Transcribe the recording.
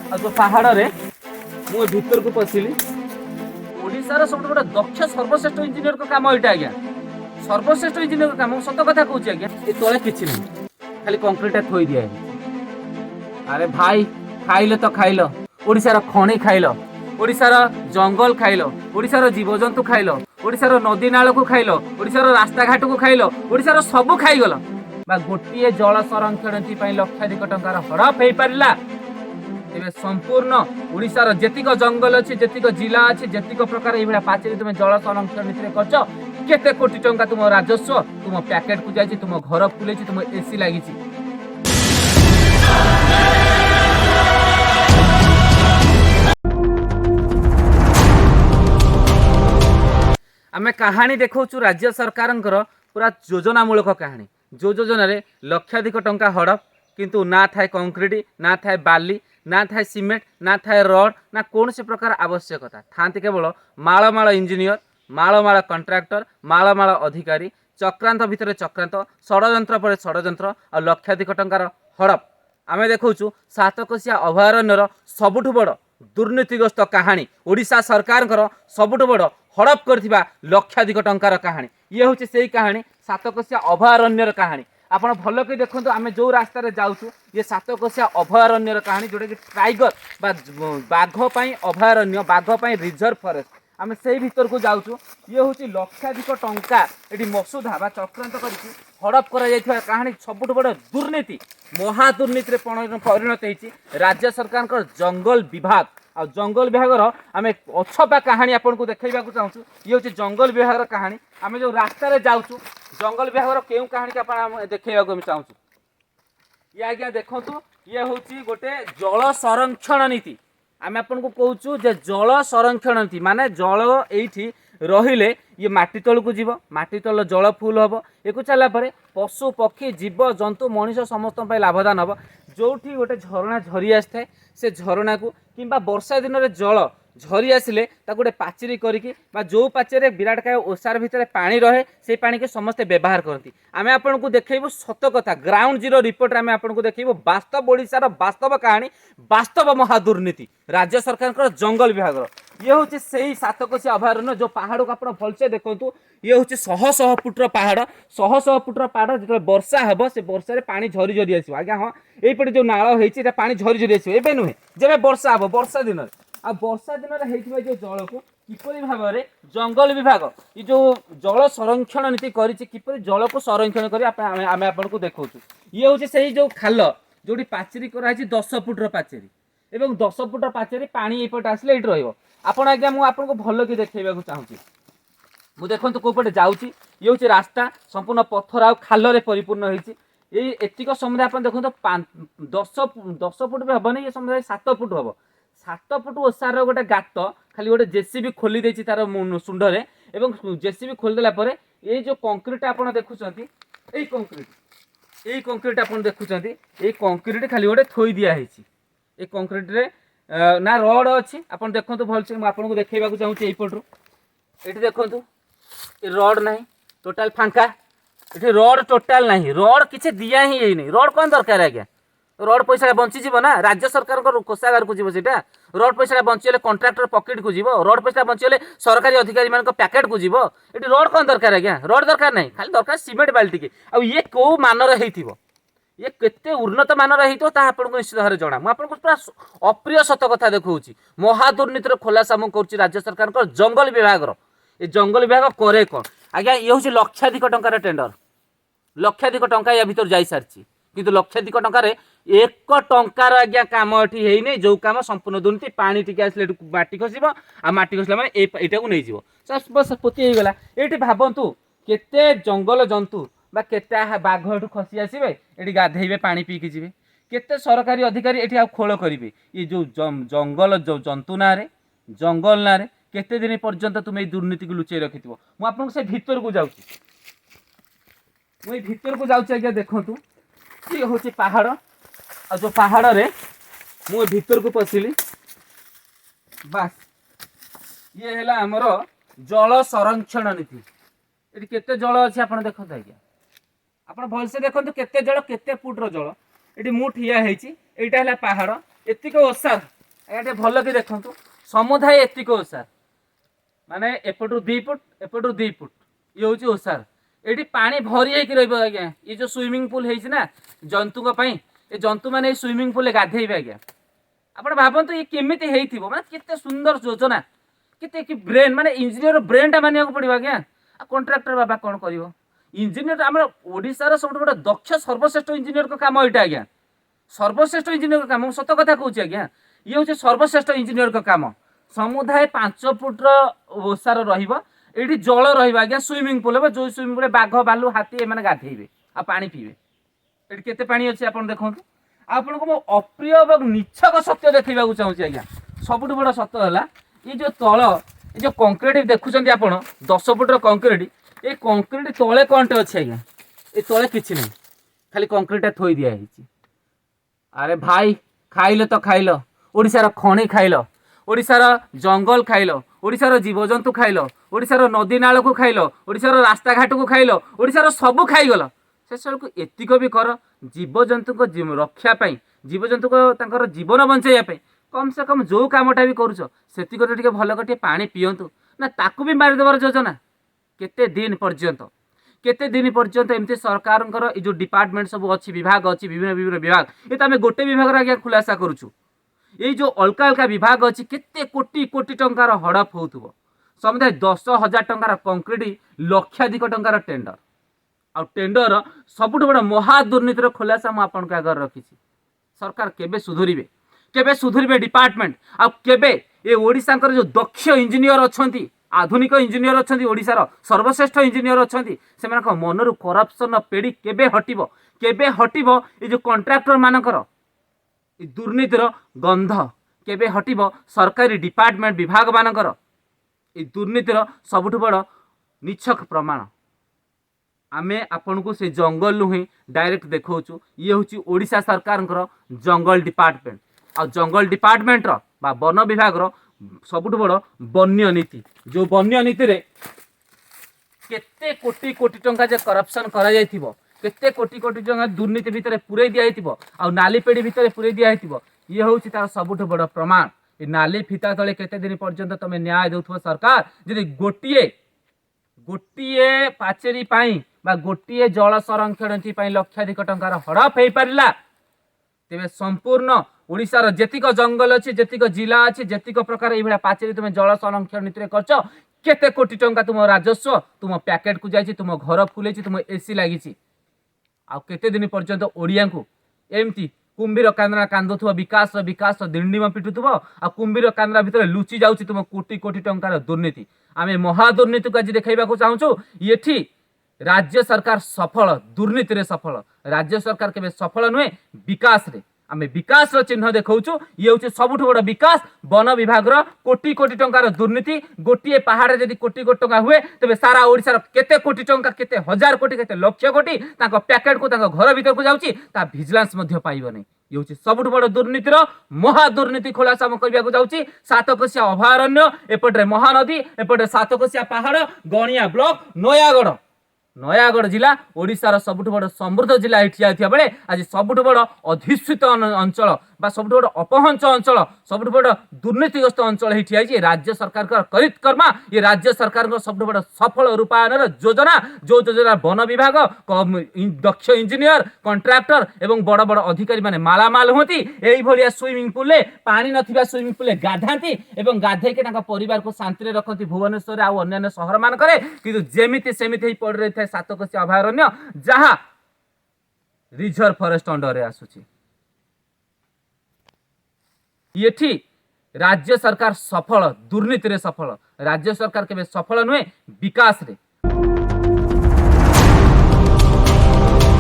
आ जो पहाड़ रे मु भीतर को पशिली ओडिशार सब गोटे दक्ष सर्वश्रेष्ठ इंजीनियर को काम यहाँ आज्ञा सर्वश्रेष्ठ इंजीनियर काम सत कथा कहूँ आज्ञा ये तले कि खाली कंक्रीट थोई दिया अरे भाई खाइल तो खाइल ओडिशार खଣି खाइल ओडिशार जंगल खाइल ओडिशार जीवजंतु खाइल ओडिशार नदी नाल को खाइल ओडिशार रास्ता घाट को खाइल ओडिशार सब खाईगल बा गोटे जल संरक्षण लक्षाधिक टंकार हड़प हो पारा तेरे संपूर्ण ओडिशार जेतिक जंगल अच्छी जेतिक जिला अच्छी जेतिक प्रकार ये पाचेरी तुम जल संरक्षण नीति कर केते कोटी टंका तुम राजस्व तुम पैकेट को जाइए तुम घर फुले तुम एसी लगी आमे कहानी देखा राज्य सरकार पूरा योजनामूलक कहानी जो योजना लक्षाधिक टंका हड़प किंतु ना थाए कंक्रीट ना थाए बाली ना थाए सीमेंट ना थाए रड ना कौन से प्रकार आवश्यकता थांती केवल मालमाल इंजीनियर मालमाल कंट्राक्टर मालमाल अधिकारी चक्रांत भितर चक्रांत षड्यंत्र पर षड्यंत्र और लक्षाधिक टंकार हड़प आमे देखु सातकोशिया अभयारण्यर सबुठ बड़ दुर्नीतिग्रस्त कहानी ओडिशा सरकार सबुठ बड़ हड़प कर लक्षाधिक टंकार कहानी ये हूँ से कहानी सातकोशिया अभयारण्यर कहानी आपण भल कि देखो आम जो रास्तार जाऊँ ये सातकोशिया अभयारण्यर कहानी जोटा कि टाइगर बाघ अभयारण्य बाघ रिजर्व फॉरेस्ट आम से भीतर को जाऊँ ये हूँ लक्षाधिक टंका ये मसुधा बा चक्रांत कर हड़प कर कहानी सबुठ बड़ दुर्नीति महादुर्नीति परिणत होती राज्य सरकार जंगल विभाग आ जंगल विभाग आम अछपा कहानी आपन को देखा चाहूँ ये हूँ जंगल विभाग कहानी आम जो रास्तार जाऊँ जंगल विभाग क्यों कहानी के देखा चाहूँ ये आज्ञा देखु ये हूँ गोटे जल संरक्षण नीति आम आपन को कहूँ जल संरक्षण नीति माने जल ये रहिले ये माटी तल को जीव माटी तल जल फुल हम एक चलापर पशु पक्षी जीव जंतु मनीष समस्त लाभदान हम जो गोटे झरणा झरी आए से झरणा को किंबा वर्षा दिन में जल झरी आसिले गोटे पाचेरी करी जो पाचेरी विराट काय ओसार भितर पानी रहे से पानी के समस्ते व्यवहार करती आम आपन को देखू सत कथा ग्राउंड जीरो रिपोर्ट आम आपन को देखू वास्तव ओडिशार वास्तव कहानी वास्तव महादुर्नीति राज्य सरकार जंगल विभाग ये हूँ से सातकोशिया अभयारण्य जो पहाड़ को आप भलसे देखु ये हूँ शह शह फुटर पहाड़ शह शह फुटर पहाड़ जो वर्षा हम से वर्षा पानी झरी झरी आस आज्ञा हाँ यपटे जो नाल होती पानी झरी झरी आसो नुहे जब वर्षा हम वर्षा दिन आ वर्षा दिन में जो जल को किपरि भाव में जंगल विभाग ये जो जल संरक्षण नीति किपरि जल को संरक्षण कर आम आपको देखा ये हूँ से जो खाल जो पाचेरी कराई 10 फुटर पाचेरी एवं 10 फुट पाचेरी पानी एपटे आसिले ये रहा आज्ञा मुझे भल कि देखा चाहूँगी मुझे देखो कौपटे जाऊँगी ये हूँ रास्ता संपूर्ण पत्थर आ खाल परिपूर्ण होती एतिक समय आप देखो 10 फुट भी हेनी ये समय 7 फुट हम 7 फुट ओसार गोटे गात खाली गोटे जेसीबी खोली देती तार सुंडरे एवं जेसीबी खोलीदेला ये जो कंक्रीट आप देखुं यही कंक्रीट आप देखुं ये कंक्रीट खाली गोटे थोई दिखाई ये कंक्रीट रे ना रड अच्छी आप देखो भलसे मुझे देखा चाहूँगी यपटू ये देखु ये रड ना टोटाल फांका ये रड टोटाल ना रड किसी दिया ही नहीं रड कौन दरकार आज्ञा रड पैसा बंचीज ना राज्य सरकार कोषागार को जीव सीटा रड पैसा बंचीगले कंट्राक्टर पकेट को जीव रड पैसा बंचीगले सरकारी अधिकारी मान पैकेट को जीव ये रड कौन दरकार आज्ञा रड दरकार नहीं खाली दरकार सीमेंट बाल्टी के आ ये कौ मानर हो ये केते उन्नत मानर हो आपको निश्चित भाव जना मुझे पूरा अप्रिय सत कथा देखा महादुर्नीतिर खोलासा मुझे राज्य सरकार जंगल विभाग ये जंगल विभाग करे कौन आज्ञा ये हूँ लक्षाधिक टंकार टेंडर लक्षाधिक टंका या भीतर जा सारी किंतु लक्षाधिक टंकार एक टंकार आज्ञा कम ये नहीं जो कम संपूर्ण दुर्नीति पानी टी आसले माटी खसब आ माटी खसला मैंने यहाँ नहीं बस पोती होगा ये भावतु केते जंगल जंतु बा केते बाघ एठू खसी आसबे ये गाधेबे पानी पीकी जी केते सरकारी अधिकारी ये खोल करेंगे ये जो जंगल जो जंतु ना जंगल ना केते दिन पर्यंत तुम ये दुर्नीति को लुचाई रखि मुझे से भीतर को जाऊँ मुझे भीतर को जाऊँ आज्ञा देखु ये हूँ पहाड़ आ जो पहाड़ रे मुझे भीतर को पशिली बास ये है आमर जल संरक्षण नीति ये केते जल अच्छी आप देखो आज्ञा आप भलसे देखो केते जल केते फुट्र जल ये मु ठिया यहाँ पहाड़ एतिक ओसार ଆଜ୍ଞା ଟିକେ ଭଲ କି ଦେଖନ୍ତୁ ସମୁଦାୟ ଏତିକ ଓସାର ମାନେ ଏପଟୁ 2 ଫୁଟ ଏପଟୁ 2 ଫୁଟ ଇଏ ହଉଛି ଓସାର। ଏଠି ପାଣି ଭରି ହେଇକି ରହିବ ଆଜ୍ଞା। ये जो स्विमिंग पूल ହେଇଛି ନା ଜନ୍ତୁଙ୍କ ପାଇଁ ଏ ଜନ୍ତୁ ମାନେ ଏଇ ସ୍विमिंग पूल ରେ ଗାଧେଇବେ ଆଜ୍ଞା। ଆପଣ ଭାବନ୍ତୁ ये କେମିତି ହେଇଥିବ ମାନେ କେତେ ସୁନ୍ଦର ଯୋଜନା କେତେ କି ବ୍ରେନ୍ ମାନେ ଇଞ୍ଜିନିୟର ବ୍ରେନ୍ ଟା ମାନିବାକୁ ପଡିବ ଆଜ୍ଞା। ଆଉ କଣ୍ଟ୍ରାକ୍ଟର ବାବା କଣ କରିବ ଇଞ୍ଜିନିୟର ଆମର ଓଡିଶାର ସବୁଠୁ ବଡ ଦକ୍ଷ ସର୍ବଶ୍ରେଷ୍ଠ ଇଞ୍ଜିନିୟରଙ୍କ କାମ ଏଇଟା ଆଜ୍ଞା। ସର୍ବଶ୍ରେଷ୍ଠ ଇଞ୍ଜିନିୟର କାମ ମୁଁ ସତ କଥା କହୁଛି ଆଜ୍ଞା। ଇଏ ହଉଛି ସର୍ବଶ୍ରେଷ୍ଠ ଇଞ୍ଜିନିୟରଙ୍କ କାମ। ସମୁଦାୟ 5 ଫୁଟର ଓସାର ରହିବ ଏଠି ଜଳ ରହିବ ଆଜ୍ଞା ସ୍विमिंग पूल ହେବ ଯୋଉ ସ୍विमिंग पूल ବାଘ ବାଲୁ ହାତୀ ଏମାନେ ଗାଧେଇବେ ଆଉ ପାଣି ପିଇବେ। ଏଠି କେତେ ପାଣି ଅଛି ଆପଣ ଦେଖନ୍ତୁ। ଆପଣଙ୍କୁ ମୁଁ ଅପ୍ରିୟ ଏବଂ ନିଛକ ସତ୍ୟ ଦେଖେଇବାକୁ ଚାହୁଁଛି ଆଜ୍ଞା। ସବୁଠୁ ବଡ ସତ ହେଲା ଏ ଯୋଉ ତଳ ଏ ଯୋଉ କଂକ୍ରିଟ ଦେଖୁଛନ୍ତି ଆପଣ 10 ଫୁଟର କଂକ୍ରିଟ ଏ କଂକ୍ରିଟ ତଳେ କଣଟେ ଅଛି ଆଜ୍ଞା। ଏ ତଳେ କିଛି ନାହିଁ ଖାଲି କଂକ୍ରିଟଟା ଥୋଇ ଦିଆ ହେଇଛି। ଆରେ ଭାଇ ଖାଇଲ ତ ଖାଇଲ ଓଡ଼ିଶାର ଖଣି ଖାଇଲ ଓଡ଼ିଶାର ଜଙ୍ଗଲ ଖାଇଲ ଓଡ଼ିଶାର ଜୀବଜନ୍ତୁ ଖାଇଲ ଓଡ଼ିଶାର ନଦୀ ନାଳକୁ ଖାଇଲ ଓଡ଼ିଶାର ରାସ୍ତାଘାଟକୁ ଖାଇଲ ଓଡ଼ିଶାର ସବୁ ଖାଇଗଲ ଶେଷକୁ ଏତିକ ବି କର ଜୀବଜନ୍ତୁଙ୍କ ରକ୍ଷା ପାଇଁ ଜୀବଜନ୍ତୁଙ୍କ ତାଙ୍କର ଜୀବନ ବଞ୍ଚେଇବା ପାଇଁ କମ୍ ସେ କମ୍ ଯୋଉ କାମଟା ବି କରୁଛ ସେତିକରେ ଟିକେ ଭଲ ଟିକେ ପାଣି ପିଅନ୍ତୁ ନା ତାକୁ ବି ମାରିଦେବାର ଯୋଜନା। କେତେ ଦିନ ପର୍ଯ୍ୟନ୍ତ ଏମିତି ସରକାରଙ୍କର ଏଇ ଯୋଉ ଡିପାର୍ଟମେଣ୍ଟ ସବୁ ଅଛି ବିଭାଗ ଅଛି ବିଭିନ୍ନ ବିଭିନ୍ନ ବିଭାଗ ଏ ତ ଆମେ ଗୋଟେ ବିଭାଗର ଆଜ୍ଞା ଖୁଲାସା କରୁଛୁ। ଏଇ ଯୋଉ ଅଲଗା ଅଲଗା ବିଭାଗ ଅଛି କେତେ କୋଟି କୋଟି ଟଙ୍କାର ହଡପ ହଉଥିବ ସମୁଦାୟ 10,000 ଟଙ୍କାର କଂକ୍ରିଟ ଲକ୍ଷାଧିକ ଟଙ୍କାର ଟେଣ୍ଡର ଆଉ ଟେଣ୍ଡର ସବୁଠୁ ବଡ ମହା ଦୁର୍ନୀତିର ଖୁଲାସା ମୁଁ ଆପଣଙ୍କ ଆଗରେ ରଖିଛି। ସରକାର କେବେ ସୁଧୁରିବେ ଡିପାର୍ଟମେଣ୍ଟ ଆଉ କେବେ ଏ ଓଡ଼ିଶାଙ୍କର ଯୋଉ ଦକ୍ଷ ଇଞ୍ଜିନିୟର ଅଛନ୍ତି ଆଧୁନିକ ଇଞ୍ଜିନିୟର ଅଛନ୍ତି ଓଡ଼ିଶାର ସର୍ବଶ୍ରେଷ୍ଠ ଇଞ୍ଜିନିୟର ଅଛନ୍ତି ସେମାନଙ୍କ ମନରୁ କରପ୍ସନ ପେଡ଼ି କେବେ ହଟିବ ଏ ଯୋଉ କଣ୍ଟ୍ରାକ୍ଟର ମାନଙ୍କର ଏ ଦୁର୍ନୀତିର ଗନ୍ଧ କେବେ ହଟିବ ସରକାରୀ ଡିପାର୍ଟମେଣ୍ଟ ବିଭାଗ ମାନଙ୍କର ଏ ଦୁର୍ନୀତିର ସବୁଠୁ ବଡ଼ ନିଛକ ପ୍ରମାଣ ଆମେ ଆପଣଙ୍କୁ ସେ ଜଙ୍ଗଲରୁ ହିଁ ଡାଇରେକ୍ଟ ଦେଖାଉଛୁ। ଇଏ ହେଉଛି ଓଡ଼ିଶା ସରକାରଙ୍କର ଜଙ୍ଗଲ ଡିପାର୍ଟମେଣ୍ଟ ଆଉ ଜଙ୍ଗଲ ଡିପାର୍ଟମେଣ୍ଟର ବା ବନ ବିଭାଗର ସବୁଠୁ ବଡ଼ ବନ୍ୟ ନୀତି ଯେଉଁ ବନ୍ୟ ନୀତିରେ କେତେ କୋଟି କୋଟି ଟଙ୍କା ଯେ କରପ୍ସନ କରାଯାଇଥିବ କେତେ କୋଟି କୋଟି ଟଙ୍କା ଦୁର୍ନୀତି ଭିତରେ ପୁରେଇ ଦିଆଯାଇଥିବ ଆଉ ନାଲି ପେଡ଼ି ଭିତରେ ପୁରେଇ ଦିଆଯାଇଥିବ ଇଏ ହେଉଛି ତାର ସବୁଠୁ ବଡ଼ ପ୍ରମାଣ। ଏ ନାଲି ଫିତା ତଳେ କେତେ ଦିନ ପର୍ଯ୍ୟନ୍ତ ତମେ ନ୍ୟାୟ ଦେଉଥିବ ସରକାର ଯଦି ଗୋଟିଏ ପାଚେରୀ ପାଇଁ ବା ଗୋଟିଏ ଜଳ ସଂରକ୍ଷଣ ପାଇଁ ଲକ୍ଷାଧିକ ଟଙ୍କାର ହଡପ ହେଇପାରିଲା ତେବେ ସମ୍ପୂର୍ଣ୍ଣ ଓଡ଼ିଶାର ଯେତିକ ଜଙ୍ଗଲ ଅଛି ଯେତିକ ଜିଲ୍ଲା ଅଛି ଯେତିକ ପ୍ରକାର ଏଇଭଳିଆ ପାଚେରୀ ତୁମେ ଜଳ ସଂରକ୍ଷଣ ନୀତିରେ କରିଛ କେତେ କୋଟି ଟଙ୍କା ତୁମ ରାଜସ୍ୱ ତୁମ ପ୍ୟାକେଟକୁ ଯାଇଛି ତୁମ ଘର ଫୁଲେଇଛି ତୁମ ଏସି ଲାଗିଛି ଆଉ କେତେ ଦିନ ପର୍ଯ୍ୟନ୍ତ ଓଡ଼ିଆଙ୍କୁ ଏମିତି କୁମ୍ଭୀର କାନ୍ଦଣା କାନ୍ଦୁଥିବ ବିକାଶ ଦିଣ୍ଡିମ ପିଟୁଥିବ ଆଉ କୁମ୍ଭୀର କାନ୍ଦଣା ଭିତରେ ଲୁଚି ଯାଉଛି ତୁମ କୋଟି କୋଟି ଟଙ୍କାର ଦୁର୍ନୀତି। ଆମେ ମହାଦୁର୍ନୀତିକୁ ଆଜି ଦେଖାଇବାକୁ ଚାହୁଁଛୁ। ଏଠି राज्य सरकार सफल दुर्नीति रे सफल राज्य सरकार केबे सफल नुहे विकास रे आमे विकास रो चिन्ह देखाउछु। ये होचे सबुठ बड़ विकास वन विभाग रो कोटी कोटी टंकार दुर्नीति गोटिए पहाड़ जदि कोटी कोटी टंका हुए तेबे सारा ओडिसा रो केते कोटी टंका केते हजार कोटी केते लक्ष कोटी ताको पैकेट को ताको घर भीतर को जाउची ता विजिलेंस मध्य पाइबो नै। ये होचे सबुठ बड़ दुर्नीति रो महा दुर्नीति खुलासा म करबा को जाउची। सातकोशिया अभयारण्य एपटे महानदी एपटे सातकोशिया पहाड़ गणिया ब्लॉक नयागढ़ जिला ओडिशार सबुठ बड़ समृद्ध जिला ठिया बेले आज सबुठ बड़ अधिसूचित अंचल बा सबुठ बड़ अपहंच अंचल सबुठ बड़ दुर्नीतिग्रस्त अंचल ठिया राज्य सरकार करितकर्मा ये राज्य सरकार सबुठ बड़ सफल रूपायन योजना जो योजना वन विभाग दक्ष इंजीनियर कंट्राक्टर एवं बड़ बड़ अधिकारी माने मालामाल होती यही स्विमिंग पूल पानी नथिबा स्विमिंग पूल गाधाती एवं गाधेके परिवार को शांति रखती भुवनेश्वर आउ अन्य सहर मानकरे किंतु जेमिति सेमिति पड़ रही है सातकोशिया अभयारण्य जहाँ रिजर्व फॉरेस्ट अंडर रे आसुची। ये राज्य सरकार सफल दुर्नीति रे सफल राज्य सरकार केबे सफल नुहे विकास रे